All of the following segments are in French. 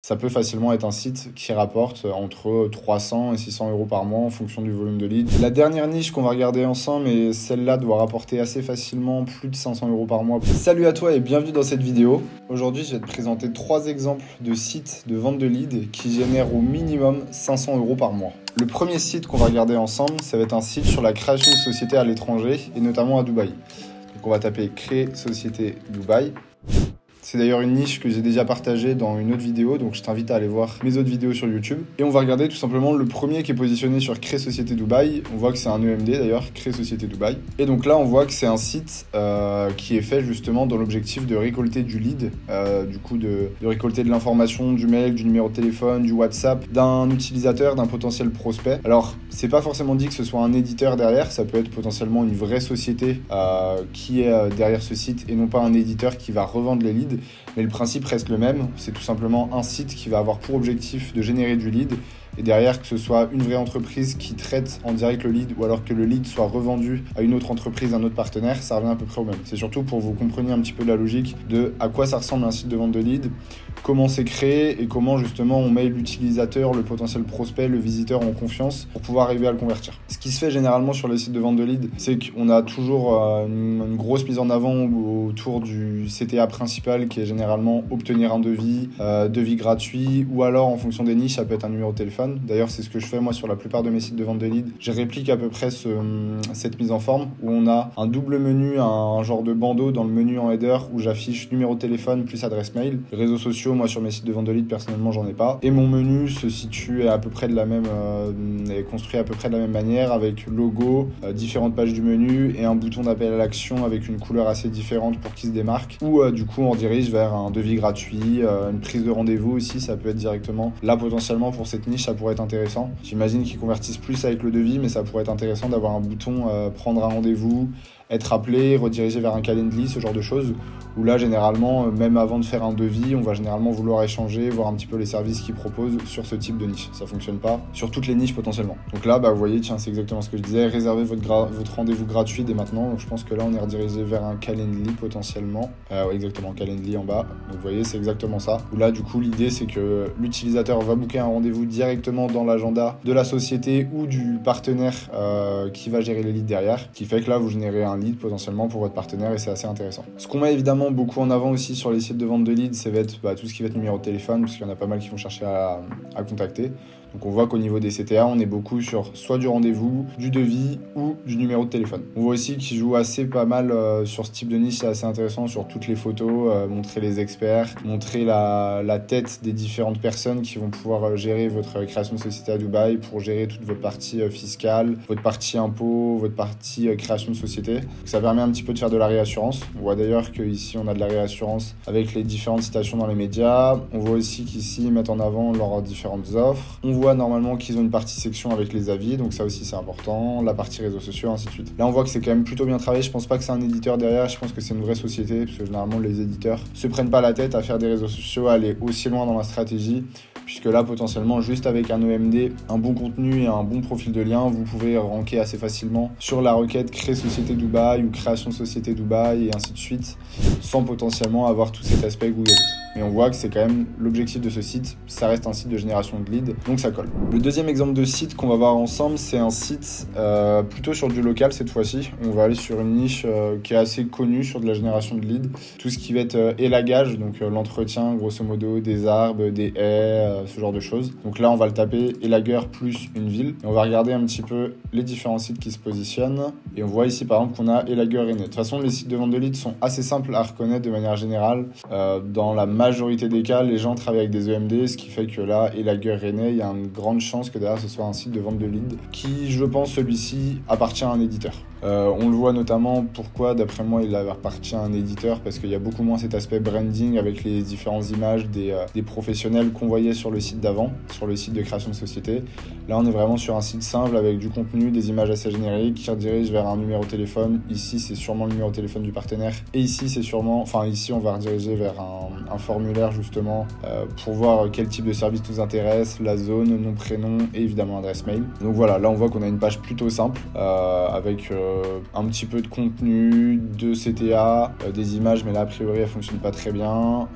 ça peut facilement être un site qui rapporte entre 300 et 600 euros par mois en fonction du volume de leads. La dernière niche qu'on va regarder ensemble, et celle-là doit rapporter assez facilement plus de 500 euros par mois. Salut à toi et bienvenue dans cette vidéo. Aujourd'hui, je vais te présenter 3 exemples de sites de vente de leads qui génèrent au minimum 500 euros par mois. Le premier site qu'on va regarder ensemble, ça va être un site sur la création de sociétés à l'étranger et notamment à Dubaï. Donc on va taper créer société Dubaï. C'est d'ailleurs une niche que j'ai déjà partagée dans une autre vidéo, donc je t'invite à aller voir mes autres vidéos sur YouTube. Et on va regarder tout simplement le premier qui est positionné sur Créer Société Dubaï. On voit que c'est un EMD d'ailleurs, Créer Société Dubaï. Et donc là, on voit que c'est un site qui est fait justement dans l'objectif de récolter du lead, de récolter de l'information, du mail, du numéro de téléphone, du WhatsApp, d'un utilisateur, d'un potentiel prospect. Alors, c'est pas forcément dit que ce soit un éditeur derrière, ça peut être potentiellement une vraie société qui est derrière ce site et non pas un éditeur qui va revendre les leads. Mais le principe reste le même, c'est tout simplement un site qui va avoir pour objectif de générer du lead et derrière que ce soit une vraie entreprise qui traite en direct le lead ou alors que le lead soit revendu à une autre entreprise, un autre partenaire, ça revient à peu près au même. C'est surtout pour que vous compreniez un petit peu la logique de à quoi ça ressemble un site de vente de lead, comment c'est créé et comment justement on met l'utilisateur, le potentiel prospect, le visiteur en confiance pour pouvoir arriver à le convertir. Ce qui se fait généralement sur les sites de vente de lead, c'est qu'on a toujours une grosse mise en avant autour du CTA principal qui est généralement obtenir un devis gratuit ou alors en fonction des niches, ça peut être un numéro de téléphone. D'ailleurs, c'est ce que je fais moi sur la plupart de mes sites de vente de lead. Je réplique à peu près cette mise en forme où on a un double menu, un genre de bandeau dans le menu en header où j'affiche numéro de téléphone plus adresse mail. Les réseaux sociaux, moi sur mes sites de vente de lead, personnellement, j'en ai pas. Et mon menu se situe à peu près de la même, est construit à peu près de la même manière avec logo, différentes pages du menu et un bouton d'appel à l'action avec une couleur assez différente pour qu'il se démarque. Ou du coup, on redirige vers un devis gratuit, une prise de rendez-vous aussi, ça peut être directement. Là, potentiellement, pour cette niche, ça pourrait être intéressant. J'imagine qu'ils convertissent plus avec le devis, mais ça pourrait être intéressant d'avoir un bouton prendre un rendez-vous, être appelé, rediriger vers un Calendly, ce genre de choses, où là, généralement, même avant de faire un devis, on va généralement vouloir échanger, voir un petit peu les services qu'ils proposent sur ce type de niche. Ça fonctionne pas sur toutes les niches potentiellement. Donc là, vous voyez, tiens, c'est exactement ce que je disais, réservez votre rendez-vous gratuit dès maintenant. Donc je pense que là, on est redirigé vers un Calendly potentiellement. Exactement, Calendly en bas. Donc vous voyez, c'est exactement ça. Où là, du coup, l'idée, c'est que l'utilisateur va booker un rendez-vous directement dans l'agenda de la société ou du partenaire qui va gérer les leads derrière, qui fait que là, vous générez un lead potentiellement pour votre partenaire et c'est assez intéressant. Ce qu'on met évidemment beaucoup en avant aussi sur les sites de vente de leads, ça va être tout ce qui va être numéro de téléphone, parce qu'il y en a pas mal qui vont chercher à contacter. Donc on voit qu'au niveau des CTA, on est beaucoup sur soit du rendez-vous, du devis ou du numéro de téléphone. On voit aussi qu'ils jouent assez pas mal sur ce type de niche, c'est assez intéressant sur toutes les photos, montrer les experts, montrer la tête des différentes personnes qui vont pouvoir gérer votre création de société à Dubaï pour gérer toute votre partie fiscale, votre partie impôt, votre partie création de société. Donc ça permet un petit peu de faire de la réassurance. On voit d'ailleurs qu'ici on a de la réassurance avec les différentes citations dans les médias. On voit aussi qu'ici ils mettent en avant leurs différentes offres. On voit normalement qu'ils ont une partie section avec les avis, donc ça aussi c'est important, la partie réseaux sociaux, ainsi de suite. Là on voit que c'est quand même plutôt bien travaillé, je pense pas que c'est un éditeur derrière, je pense que c'est une vraie société, parce que généralement les éditeurs se prennent pas la tête à faire des réseaux sociaux, à aller aussi loin dans la stratégie, puisque là potentiellement juste avec un EMD, un bon contenu et un bon profil de lien, vous pouvez ranker assez facilement sur la requête créer société Dubaï ou création de société Dubaï et ainsi de suite, sans potentiellement avoir tout cet aspect Google. Mais on voit que c'est quand même l'objectif de ce site, ça reste un site de génération de leads, donc ça colle. Le deuxième exemple de site qu'on va voir ensemble, c'est un site plutôt sur du local cette fois-ci. On va aller sur une niche qui est assez connue sur de la génération de leads. Tout ce qui va être élagage, donc l'entretien grosso modo des arbres, des haies, ce genre de choses. Donc là on va le taper élagueur plus une ville. Et on va regarder un petit peu les différents sites qui se positionnent. Et on voit ici par exemple qu'on a élagueur Rennais. De toute façon les sites de vente de leads sont assez simples à reconnaître de manière générale. Dans la majorité des cas, les gens travaillent avec des EMD, ce qui fait que là, élagueur Rennais, il y a une grande chance que derrière ce soit un site de vente de leads qui, je pense, celui-ci appartient à un éditeur. On le voit notamment pourquoi, d'après moi, il appartient à un éditeur, parce qu'il y a beaucoup moins cet aspect branding avec les différentes images des professionnels qu'on voyait sur le site d'avant, sur le site de création de société. Là, on est vraiment sur un site simple avec du contenu, des images assez génériques qui redirigent vers un numéro de téléphone. Ici, c'est sûrement le numéro de téléphone du partenaire. Et ici, c'est sûrement, ici, on va rediriger vers un formulaire justement pour voir quel type de service nous intéresse, la zone, nom, prénom et évidemment adresse mail. Donc voilà, là, on voit qu'on a une page plutôt simple avec un petit peu de contenu, de CTA, des images, mais là a priori elles fonctionnent pas très bien,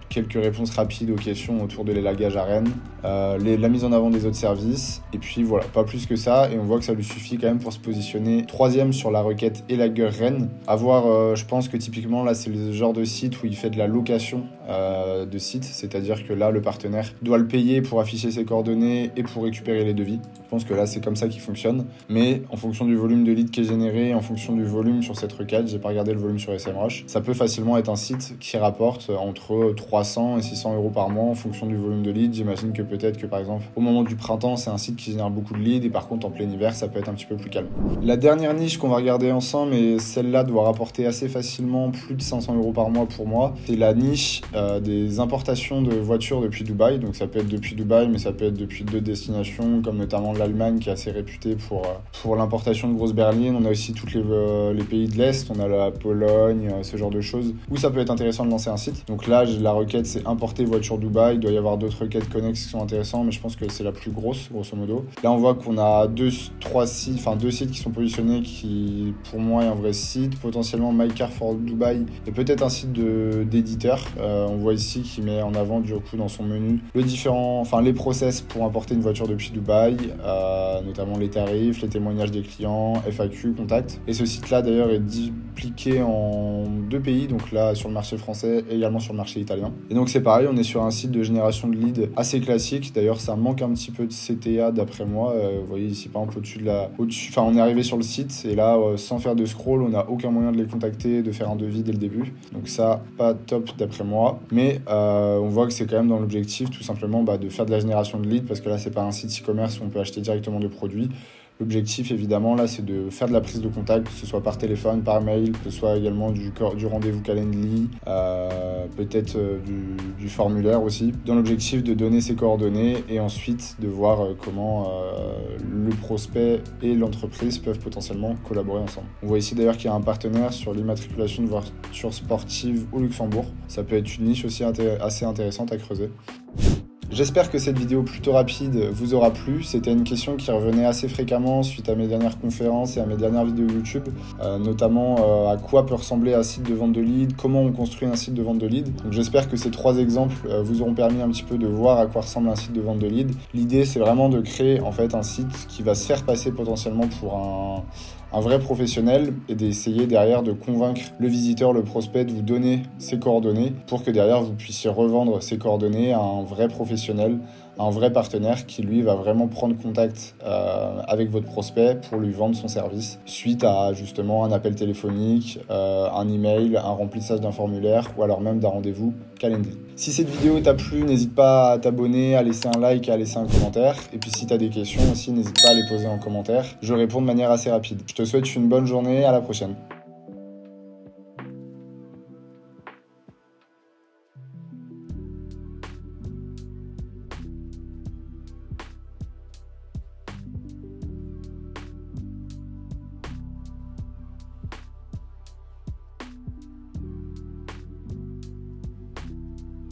quelques réponses rapides aux questions autour de l'élagage à Rennes, la mise en avant des autres services, et puis voilà, pas plus que ça, et on voit que ça lui suffit quand même pour se positionner 3e sur la requête élagueur Rennes. À voir, je pense que typiquement là c'est le genre de site où il fait de la location de site, c'est-à-dire que là le partenaire doit le payer pour afficher ses coordonnées et pour récupérer les devis. Je pense que là c'est comme ça qu'il fonctionne, mais en fonction du volume de lead qui est généré, en fonction du volume sur cette requête, j'ai pas regardé le volume sur SEMrush, ça peut facilement être un site qui rapporte entre 300 et 600 euros par mois en fonction du volume de lead. J'imagine que peut-être que par exemple au moment du printemps c'est un site qui génère beaucoup de leads et par contre en plein hiver ça peut être un petit peu plus calme. La dernière niche qu'on va regarder ensemble, et celle-là doit rapporter assez facilement plus de 500 euros par mois pour moi, c'est la niche des importations de voitures depuis Dubaï. Donc ça peut être depuis Dubaï, mais ça peut être depuis d'autres destinations comme notamment l'Allemagne qui est assez réputée pour l'importation de grosses berlines. On a aussi tous les pays de l'Est, on a la Pologne, ce genre de choses où ça peut être intéressant de lancer un site. Donc là la requête c'est importer voiture Dubaï. Il doit y avoir d'autres requêtes connexes qui sont intéressantes, mais je pense que c'est la plus grosse grosso modo. Là on voit qu'on a deux sites qui sont positionnés qui pour moi est un vrai site, potentiellement My Car for Dubai et peut-être un site d'éditeur. On voit ici qu'il met en avant du coup dans son menu les process pour importer une voiture depuis Dubaï, notamment les tarifs, les témoignages des clients, FAQ, contact. Et ce site-là d'ailleurs est dupliqué en 2 pays, donc là sur le marché français et également sur le marché italien. Et donc c'est pareil, on est sur un site de génération de leads assez classique. D'ailleurs ça manque un petit peu de CTA d'après moi. Vous voyez ici par exemple on est arrivé sur le site et là sans faire de scroll, on n'a aucun moyen de les contacter, de faire un devis dès le début. Donc ça, pas top d'après moi. Mais on voit que c'est quand même dans l'objectif tout simplement de faire de la génération de leads, parce que là c'est pas un site e-commerce où on peut acheter directement des produits. L'objectif évidemment là c'est de faire de la prise de contact, que ce soit par téléphone, par mail, que ce soit également du rendez-vous Calendly, peut-être du formulaire aussi, dans l'objectif de donner ses coordonnées et ensuite de voir comment le prospect et l'entreprise peuvent potentiellement collaborer ensemble. On voit ici d'ailleurs qu'il y a un partenaire sur l'immatriculation de voitures sportives au Luxembourg. Ça peut être une niche aussi assez intéressante à creuser. J'espère que cette vidéo plutôt rapide vous aura plu. C'était une question qui revenait assez fréquemment suite à mes dernières conférences et à mes dernières vidéos YouTube, notamment à quoi peut ressembler un site de vente de leads, comment on construit un site de vente de leads. Donc j'espère que ces 3 exemples vous auront permis un petit peu de voir à quoi ressemble un site de vente de leads. L'idée c'est vraiment de créer en fait un site qui va se faire passer potentiellement pour un vrai professionnel et d'essayer derrière de convaincre le visiteur, le prospect de vous donner ses coordonnées pour que derrière vous puissiez revendre ces coordonnées à un vrai professionnel, un vrai partenaire qui lui va vraiment prendre contact avec votre prospect pour lui vendre son service suite à justement un appel téléphonique, un email, un remplissage d'un formulaire ou alors même d'un rendez-vous Calendly. Si cette vidéo t'a plu, n'hésite pas à t'abonner, à laisser un like, à laisser un commentaire. Et puis si tu as des questions aussi, n'hésite pas à les poser en commentaire. Je réponds de manière assez rapide. Je te souhaite une bonne journée, à la prochaine.